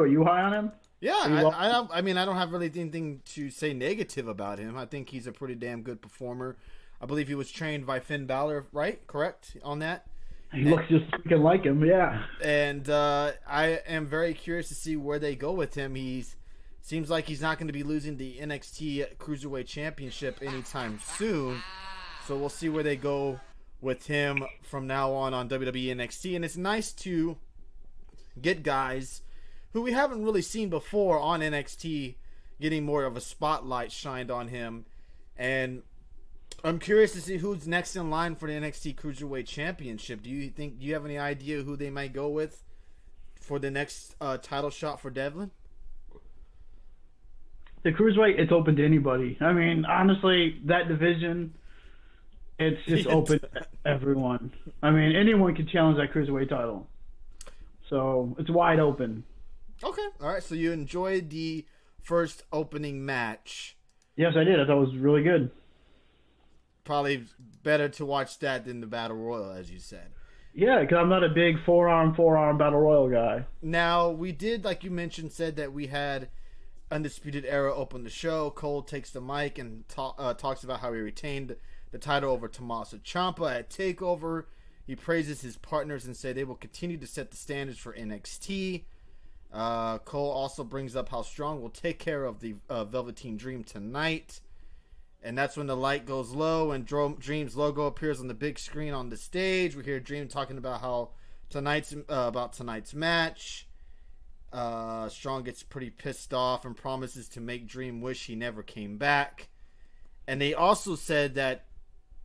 Are you high on him? Yeah, Are you I mean, I don't have really anything to say negative about him. I think he's a pretty damn good performer. I believe he was trained by Finn Balor, right? Correct on that. He looks just freaking like him, yeah. And I am very curious to see where they go with him. He's seems like he's not going to be losing the NXT Cruiserweight Championship anytime soon. So we'll see where they go with him from now on WWE NXT. And it's nice to get guys who we haven't really seen before on NXT getting more of a spotlight shined on him. And I'm curious to see who's next in line for the NXT Cruiserweight Championship. Do you have any idea who they might go with for the next title shot for Devlin? The cruiserweight, it's open to anybody. I mean, honestly, that division, it's just open to everyone. I mean, anyone can challenge that cruiserweight title. So it's wide open. Okay. All right. So you enjoyed the first opening match. Yes, I did. I thought it was really good. Probably better to watch that than the Battle Royal, as you said. Yeah, because I'm not a big four-arm Battle Royal guy. Now, we did, like you mentioned, said that we had Undisputed Era open the show. Cole takes the mic and talks about how he retained the title over Tommaso Ciampa at TakeOver. He praises his partners and said they will continue to set the standards for NXT. Cole also brings up how Strong will take care of the Velveteen Dream tonight. And that's when the light goes low and Dream's logo appears on the big screen on the stage. We hear Dream talking about how tonight's match. Strong gets pretty pissed off and promises to make Dream wish he never came back. And they also said that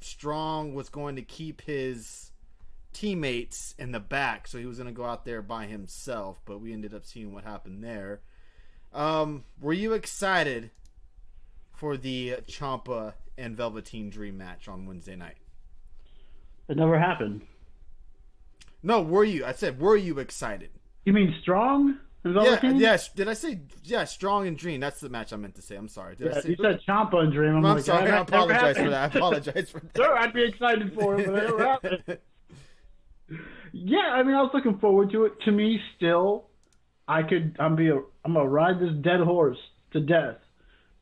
Strong was going to keep his teammates in the back, so he was going to go out there by himself, but we ended up seeing what happened there. Were you excited for the Ciampa and Velveteen Dream match on Wednesday night? It never happened. No, were you? I said, were you excited? You mean Strong and Velveteen? Yes. Did I say Strong and Dream? That's the match I meant to say. I'm sorry. You said Ciampa and Dream. I'm like, sorry. I apologize for that. Sure, I'd be excited for it, but it never happened. Yeah, I mean, I was looking forward to it. To me, still, I'm gonna ride this dead horse to death.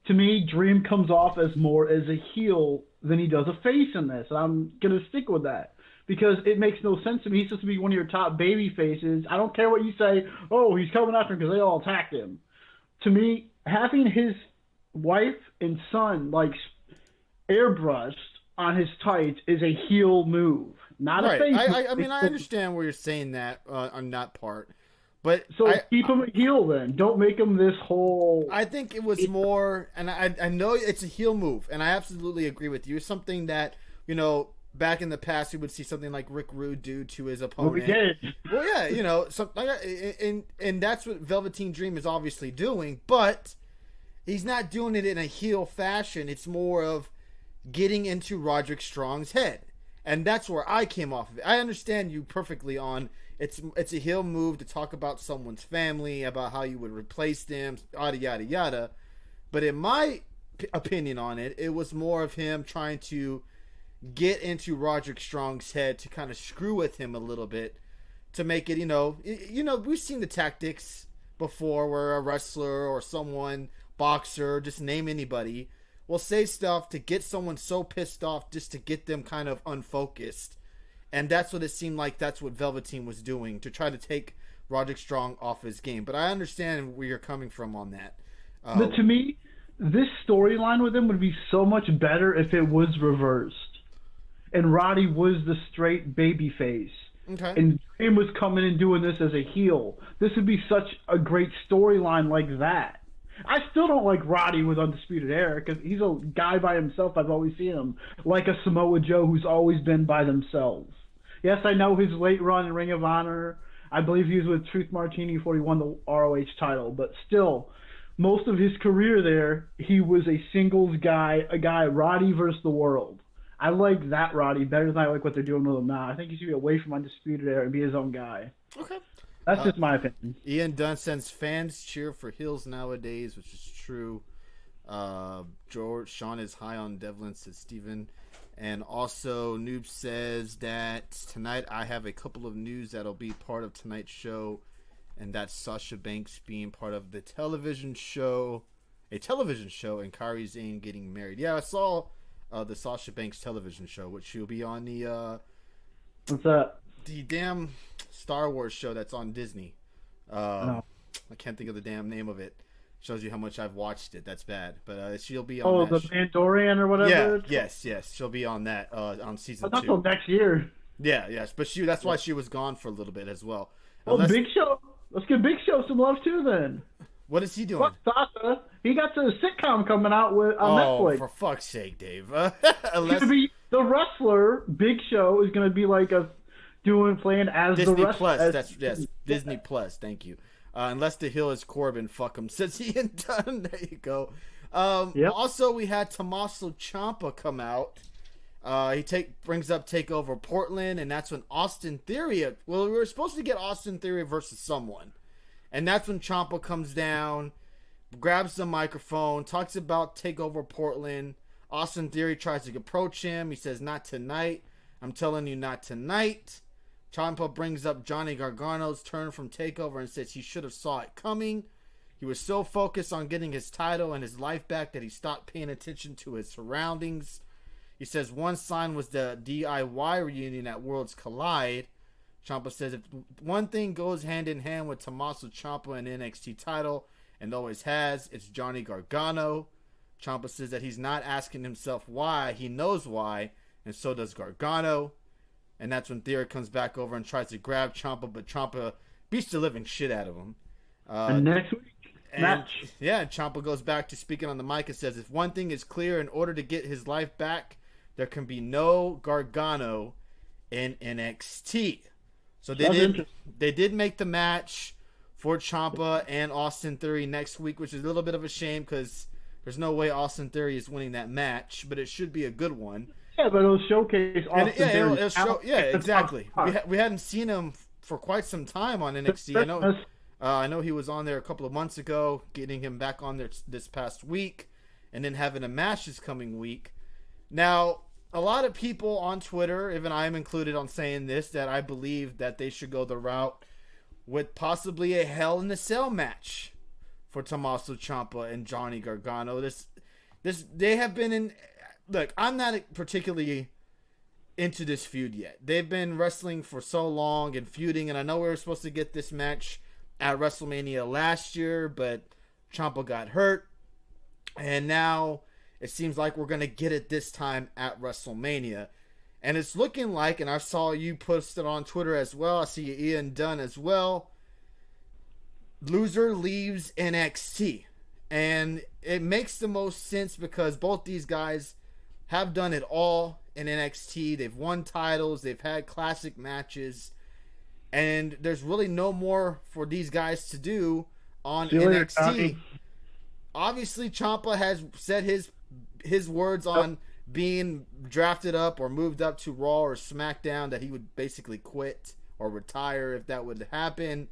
To me, Dream comes off as more as a heel than he does a face in this, and I'm gonna stick with that because it makes no sense to me. He's supposed to be one of your top baby faces. I don't care what you say. Oh, he's coming after him because they all attacked him. To me, having his wife and son like airbrushed on his tights is a heel move, not a face. I mean, I understand where you're saying that on that part. But keep him a heel then. Don't make him this whole... I think it was more, and I know it's a heel move, and I absolutely agree with you. It's something that, back in the past we would see something like Rick Rude do to his opponent. We did. Well, yeah, something like that, and that's what Velveteen Dream is obviously doing, but he's not doing it in a heel fashion. It's more of getting into Roderick Strong's head. And that's where I came off of it. I understand you perfectly on it's a heel move to talk about someone's family, about how you would replace them, yada, yada, yada. But in my opinion on it, it was more of him trying to get into Roderick Strong's head to kind of screw with him a little bit to make it, we've seen the tactics before where a wrestler or someone, boxer, just name anybody, will say stuff to get someone so pissed off just to get them kind of unfocused. And that's what it seemed like that's what Velveteen was doing to try to take Roderick Strong off his game. But I understand where you're coming from on that. But to me, this storyline with him would be so much better if it was reversed. And Roddy was the straight baby face. Okay. And Dream was coming and doing this as a heel. This would be such a great storyline like that. I still don't like Roddy with Undisputed Era because he's a guy by himself. I've always seen him like a Samoa Joe who's always been by themselves. Yes, I know his late run in Ring of Honor. I believe he was with Truth Martini before he won the ROH title. But still, most of his career there, he was a singles guy, a guy Roddy versus the world. I like that Roddy better than I like what they're doing with him now. I think he should be away from Undisputed Era and be his own guy. Okay. That's just my opinion. Ian Dunn says fans cheer for heels nowadays, which is true. Sean is high on Devlin, says Steven. And also, Noob says that tonight I have a couple of news that'll be part of tonight's show and that's Sasha Banks being part of a television show, and Kairi Sane getting married. Yeah, I saw the Sasha Banks television show, which she'll be on the What's that? the damn Star Wars show that's on Disney. No. I can't think of the damn name of it. Shows you how much I've watched it. That's bad. But she'll be Oh, on the that Mandalorian or whatever. Yeah, yes. She'll be on that on season But not 2. till next year. Yeah, yes. But that's why she was gone for a little bit as well. Oh, Big Show. Let's give Big Show some love too then. What is he doing? Fuck Sasha. He got the sitcom coming out on Netflix. Oh, for fuck's sake, Dave. It's gonna be the wrestler. Big Show is gonna be like playing as Disney the wrestler. Plus. Disney Plus. Thank you. Unless the heel is Corbin, fuck him. Says he and done. There you go. Yep. Also, we had Tommaso Ciampa come out. He brings up Takeover Portland, and that's when Austin Theory. Well, we were supposed to get Austin Theory versus someone, and that's when Ciampa comes down, grabs the microphone, talks about Takeover Portland. Austin Theory tries to approach him. He says, "Not tonight. I'm telling you, not tonight." Ciampa brings up Johnny Gargano's turn from Takeover and says he should have saw it coming. He was so focused on getting his title and his life back that he stopped paying attention to his surroundings. He says one sign was the DIY reunion at Worlds Collide. Ciampa says if one thing goes hand in hand with Tommaso Ciampa and NXT title, and always has, it's Johnny Gargano. Ciampa says that he's not asking himself why. He knows why, and so does Gargano. And that's when Theory comes back over and tries to grab Ciampa, but Ciampa beats the living shit out of him. And next week, match. Yeah, Ciampa goes back to speaking on the mic and says, if one thing is clear, in order to get his life back, there can be no Gargano in NXT. So they did make the match for Ciampa and Austin Theory next week, which is a little bit of a shame because there's no way Austin Theory is winning that match, but it should be a good one. Yeah, but it'll showcase Austin Theory. Yeah, exactly. We hadn't seen him for quite some time on NXT. I know he was on there a couple of months ago, getting him back on there this past week, and then having a match this coming week. Now, a lot of people on Twitter, even I am included on saying this, that I believe that they should go the route with possibly a Hell in a Cell match for Tommaso Ciampa and Johnny Gargano. They have been in. Look, I'm not particularly into this feud yet. They've been wrestling for so long and feuding, and I know we were supposed to get this match at WrestleMania last year, but Ciampa got hurt, and now it seems like we're going to get it this time at WrestleMania. And it's looking like, and I saw you post it on Twitter as well, I see Ian Dunn as well, loser leaves NXT. And it makes the most sense because both these guys have done it all in NXT. They've won titles. They've had classic matches. And there's really no more for these guys to do on NXT. Obviously, Ciampa has said his words on being drafted up or moved up to Raw or SmackDown, that he would basically quit or retire if that would happen.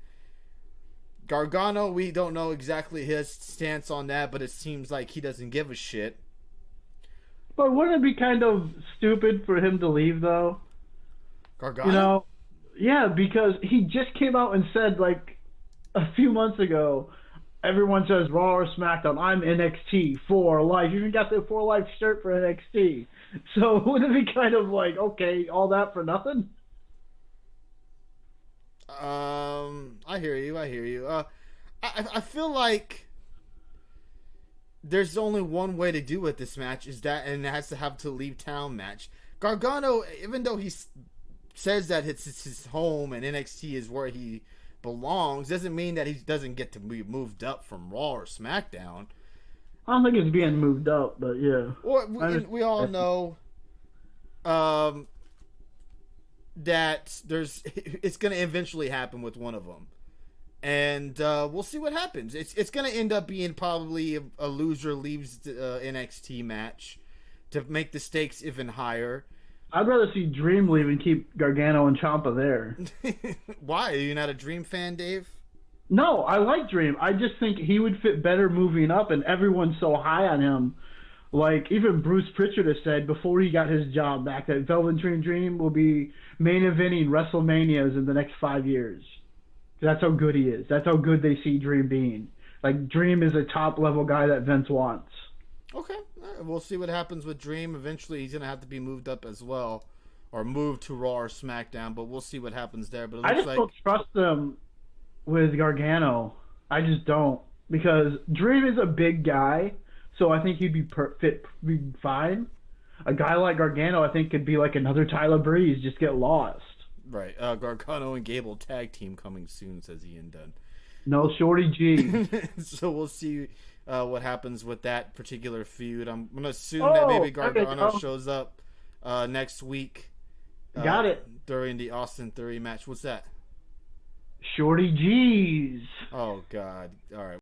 Gargano, we don't know exactly his stance on that, but it seems like he doesn't give a shit. But wouldn't it be kind of stupid for him to leave, though? Gargano? Yeah, because he just came out and said, like, a few months ago, everyone says Raw or SmackDown, I'm NXT for life. You even got the for life shirt for NXT. So wouldn't it be kind of like, okay, all that for nothing? I hear you. I feel like there's only one way to do with this match, and it has to have to leave town match. Gargano, even though he says that it's his home and NXT is where he belongs, doesn't mean that he doesn't get to be moved up from Raw or SmackDown. I don't think it's being moved up, but yeah. Or we all know that it's going to eventually happen with one of them. And we'll see what happens. It's going to end up being probably a loser leaves the NXT match to make the stakes even higher. I'd rather see Dream leave and keep Gargano and Ciampa there. Why? Are you not a Dream fan, Dave? No, I like Dream. I just think he would fit better moving up, and everyone's so high on him. Like, even Bruce Pritchard has said before he got his job back that Velveteen Dream will be main eventing WrestleManias in the next 5 years. That's how good he is. That's how good they see Dream being. Like, Dream is a top-level guy that Vince wants. Okay. All right. We'll see what happens with Dream. Eventually, he's going to have to be moved up as well. Or moved to Raw or SmackDown. But we'll see what happens there. But it looks I just don't trust them with Gargano. I just don't. Because Dream is a big guy, so I think he'd be fine. A guy like Gargano, I think, could be like another Tyler Breeze, just get lost. Right. Gargano and Gable tag team coming soon, says Ian Dunn. No Shorty G. So we'll see what happens with that particular feud. I'm going to assume that maybe Gargano shows up next week. Got it. During the Austin Theory match. What's that? Shorty G's. Oh, God. All right.